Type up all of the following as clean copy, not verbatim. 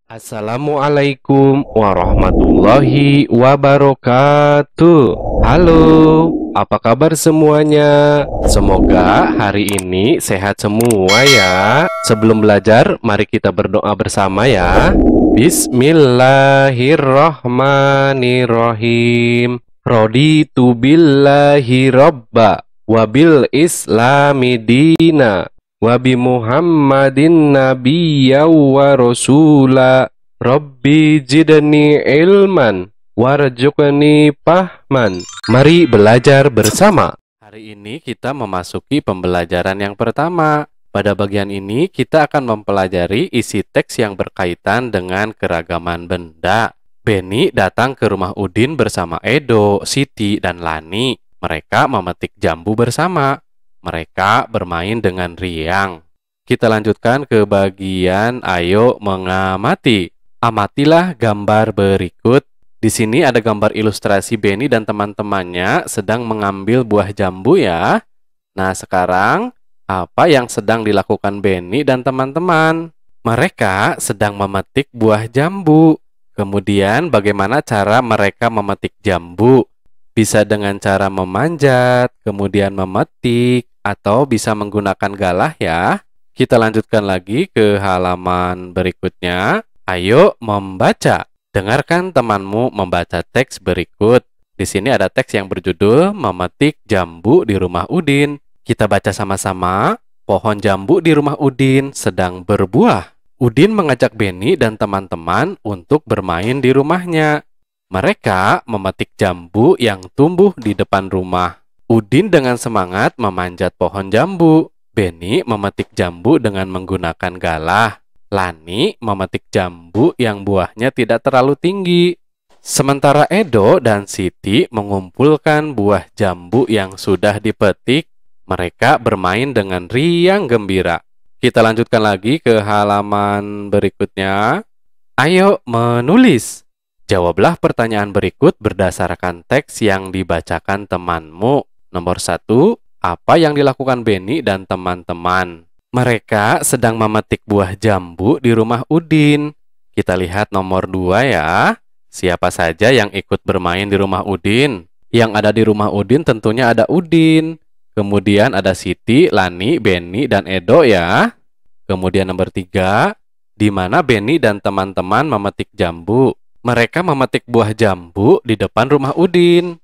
Assalamualaikum warahmatullahi wabarakatuh. Halo, apa kabar semuanya? Semoga hari ini sehat semua ya. Sebelum belajar, mari kita berdoa bersama ya. Bismillahirrahmanirrahim. Raditu billahi robba wabil islami dina Wabi Muhammadin nabiyya wa rasula. Rabbi jidni ilman warzuqni fahman. Mari belajar bersama. Hari ini kita memasuki pembelajaran yang pertama. Pada bagian ini kita akan mempelajari isi teks yang berkaitan dengan keragaman benda. Beni datang ke rumah Udin bersama Edo, Siti, dan Lani. Mereka memetik jambu bersama. Mereka bermain dengan riang. Kita lanjutkan ke bagian ayo mengamati. Amatilah gambar berikut. Di sini ada gambar ilustrasi Beni dan teman-temannya sedang mengambil buah jambu ya. Nah, sekarang apa yang sedang dilakukan Beni dan teman-teman? Mereka sedang memetik buah jambu. Kemudian bagaimana cara mereka memetik jambu? Bisa dengan cara memanjat, kemudian memetik, atau bisa menggunakan galah ya. Kita lanjutkan lagi ke halaman berikutnya. Ayo membaca. Dengarkan temanmu membaca teks berikut. Di sini ada teks yang berjudul Memetik Jambu di Rumah Udin. Kita baca sama-sama. Pohon jambu di rumah Udin sedang berbuah. Udin mengajak Beni dan teman-teman untuk bermain di rumahnya. Mereka memetik jambu yang tumbuh di depan rumah. Udin dengan semangat memanjat pohon jambu. Beni memetik jambu dengan menggunakan galah. Lani memetik jambu yang buahnya tidak terlalu tinggi. Sementara Edo dan Siti mengumpulkan buah jambu yang sudah dipetik. Mereka bermain dengan riang gembira. Kita lanjutkan lagi ke halaman berikutnya. Ayo menulis. Jawablah pertanyaan berikut berdasarkan teks yang dibacakan temanmu. Nomor 1, apa yang dilakukan Beni dan teman-teman? Mereka sedang memetik buah jambu di rumah Udin. Kita lihat nomor 2 ya. Siapa saja yang ikut bermain di rumah Udin? Yang ada di rumah Udin tentunya ada Udin. Kemudian ada Siti, Lani, Beni, dan Edo ya. Kemudian nomor 3, di mana Beni dan teman-teman memetik jambu? Mereka memetik buah jambu di depan rumah Udin.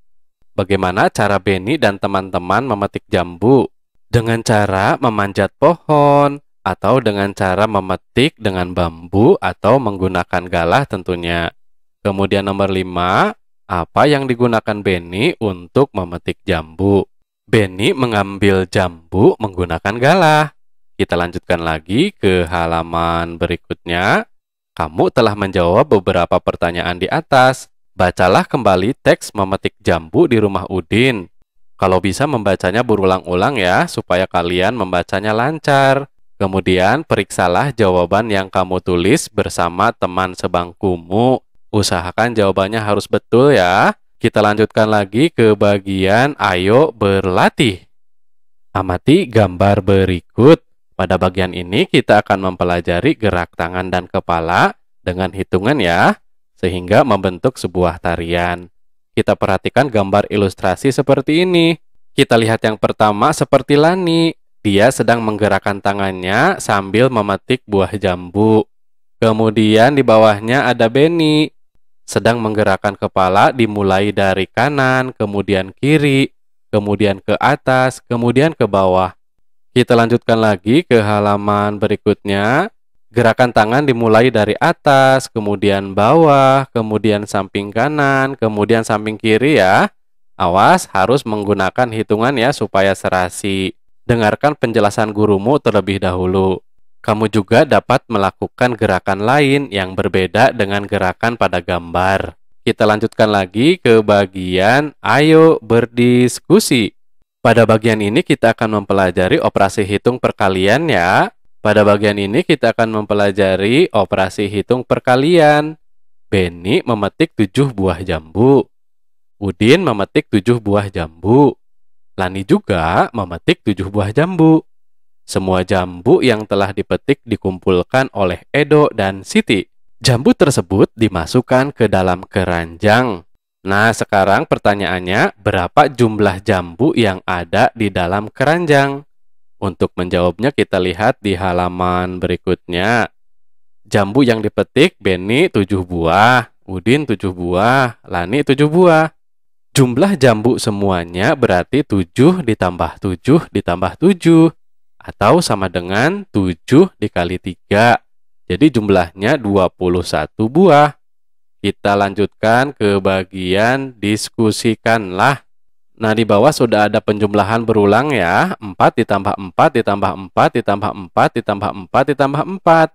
Bagaimana cara Beni dan teman-teman memetik jambu? Dengan cara memanjat pohon, atau dengan cara memetik dengan bambu, atau menggunakan galah tentunya. Kemudian nomor 5, apa yang digunakan Beni untuk memetik jambu? Beni mengambil jambu menggunakan galah. Kita lanjutkan lagi ke halaman berikutnya. Kamu telah menjawab beberapa pertanyaan di atas. Bacalah kembali teks memetik jambu di rumah Udin. Kalau bisa membacanya berulang-ulang ya, supaya kalian membacanya lancar. Kemudian periksalah jawaban yang kamu tulis bersama teman sebangkumu. Usahakan jawabannya harus betul ya. Kita lanjutkan lagi ke bagian ayo berlatih. Amati gambar berikut. Pada bagian ini kita akan mempelajari gerak tangan dan kepala dengan hitungan ya, sehingga membentuk sebuah tarian. Kita perhatikan gambar ilustrasi seperti ini. Kita lihat yang pertama seperti Lani. Dia sedang menggerakkan tangannya sambil memetik buah jambu. Kemudian di bawahnya ada Beni. Sedang menggerakkan kepala dimulai dari kanan, kemudian kiri, kemudian ke atas, kemudian ke bawah. Kita lanjutkan lagi ke halaman berikutnya. Gerakan tangan dimulai dari atas, kemudian bawah, kemudian samping kanan, kemudian samping kiri ya. Awas, harus menggunakan hitungan ya supaya serasi. Dengarkan penjelasan gurumu terlebih dahulu. Kamu juga dapat melakukan gerakan lain yang berbeda dengan gerakan pada gambar. Kita lanjutkan lagi ke bagian ayo berdiskusi. Pada bagian ini kita akan mempelajari operasi hitung perkalian ya. Pada bagian ini kita akan mempelajari operasi hitung perkalian. Beni memetik 7 buah jambu. Udin memetik 7 buah jambu. Lani juga memetik 7 buah jambu. Semua jambu yang telah dipetik dikumpulkan oleh Edo dan Siti. Jambu tersebut dimasukkan ke dalam keranjang. Nah, sekarang pertanyaannya, berapa jumlah jambu yang ada di dalam keranjang? Untuk menjawabnya kita lihat di halaman berikutnya. Jambu yang dipetik Beni 7 buah, Udin 7 buah, Lani 7 buah. Jumlah jambu semuanya berarti 7 ditambah 7 ditambah 7. Atau sama dengan 7 dikali 3. Jadi jumlahnya 21 buah. Kita lanjutkan ke bagian diskusikanlah. Nah, di bawah sudah ada penjumlahan berulang ya. 4 ditambah 4 ditambah 4 ditambah 4 ditambah 4 ditambah 4.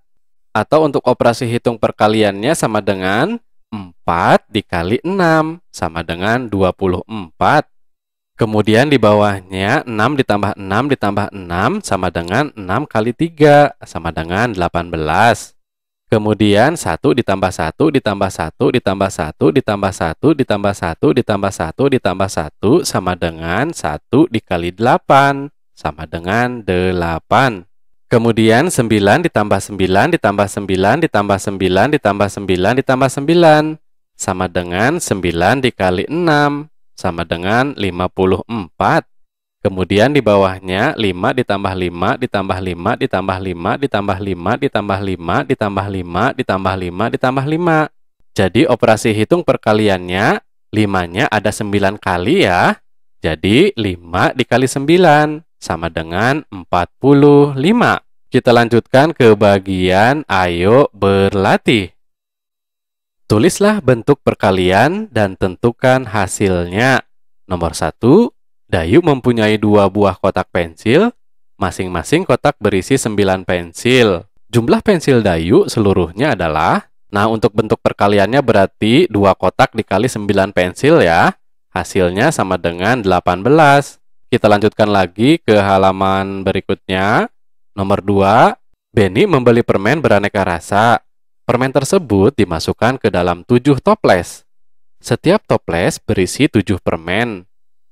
Atau untuk operasi hitung perkaliannya sama dengan 4 dikali 6 sama dengan 24. Kemudian di bawahnya 6 ditambah 6 ditambah 6 sama dengan 6 kali 3 sama dengan 18. Kemudian 1 ditambah 1 ditambah 1 ditambah 1 ditambah 1 ditambah 1 ditambah 1 ditambah 1 sama dengan 1 dikali 8 sama dengan 8. Kemudian 9 ditambah 9 ditambah 9 ditambah 9 ditambah 9 ditambah 9 sama dengan 9 dikali 6 sama dengan 54. Kemudian di bawahnya 5 ditambah 5 ditambah 5 ditambah 5 ditambah 5 ditambah 5 ditambah 5 ditambah 5 ditambah 5. Jadi operasi hitung perkaliannya 5-nya ada 9 kali ya. Jadi 5 dikali 9 sama dengan 45. Kita lanjutkan ke bagian ayo berlatih. Tulislah bentuk perkalian dan tentukan hasilnya. Nomor 1, Dayu mempunyai 2 buah kotak pensil. Masing-masing kotak berisi 9 pensil. Jumlah pensil Dayu seluruhnya adalah, nah untuk bentuk perkaliannya berarti 2 kotak dikali 9 pensil ya. Hasilnya sama dengan 18. Kita lanjutkan lagi ke halaman berikutnya. Nomor 2, Beni membeli permen beraneka rasa. Permen tersebut dimasukkan ke dalam 7 toples. Setiap toples berisi 7 permen.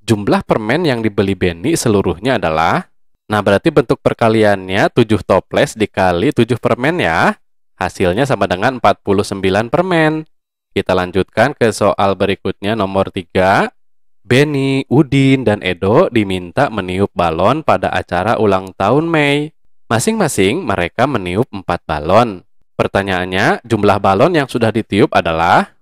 Jumlah permen yang dibeli Beni seluruhnya adalah, nah berarti bentuk perkaliannya 7 toples dikali 7 permen ya. Hasilnya sama dengan 49 permen. Kita lanjutkan ke soal berikutnya nomor 3. Beni, Udin, dan Edo diminta meniup balon pada acara ulang tahun Mei. Masing-masing mereka meniup 4 balon. Pertanyaannya, jumlah balon yang sudah ditiup adalah,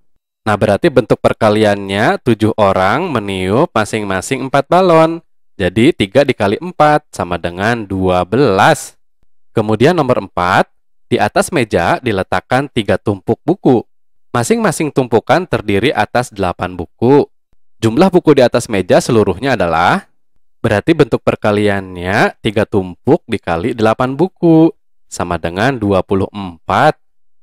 nah berarti bentuk perkaliannya 7 orang meniup masing-masing 4 balon. Jadi 3 dikali 4 sama dengan 12. Kemudian nomor 4, di atas meja diletakkan 3 tumpuk buku. Masing-masing tumpukan terdiri atas 8 buku. Jumlah buku di atas meja seluruhnya adalah, berarti bentuk perkaliannya 3 tumpuk dikali 8 buku. Sama dengan 24.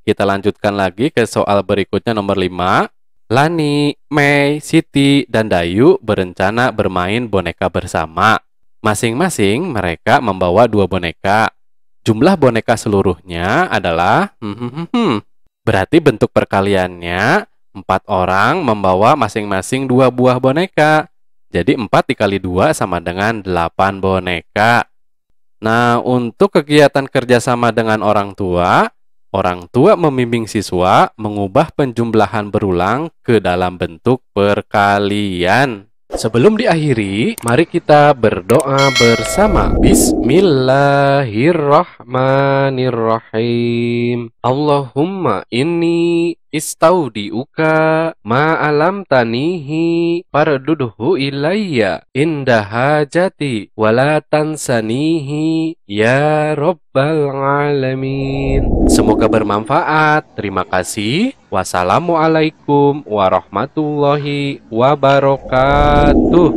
Kita lanjutkan lagi ke soal berikutnya nomor 5. Lani, Mei, Siti, dan Dayu berencana bermain boneka bersama. Masing-masing mereka membawa 2 boneka. Jumlah boneka seluruhnya adalah, berarti bentuk perkaliannya 4 orang membawa masing-masing 2 buah boneka. Jadi 4 dikali 2 sama dengan 8 boneka. Nah, untuk kegiatan kerjasama dengan orang tua membimbing siswa mengubah penjumlahan berulang ke dalam bentuk perkalian. Sebelum diakhiri, mari kita berdoa bersama. Bismillahirrahmanirrahim. Allahumma inni istaudiuka ma'alam tanihi fardudhu ilayya inda hajati wala tansanihi ya rabbal alamin. Semoga bermanfaat. Terima kasih. Wassalamualaikum warahmatullahi wabarakatuh.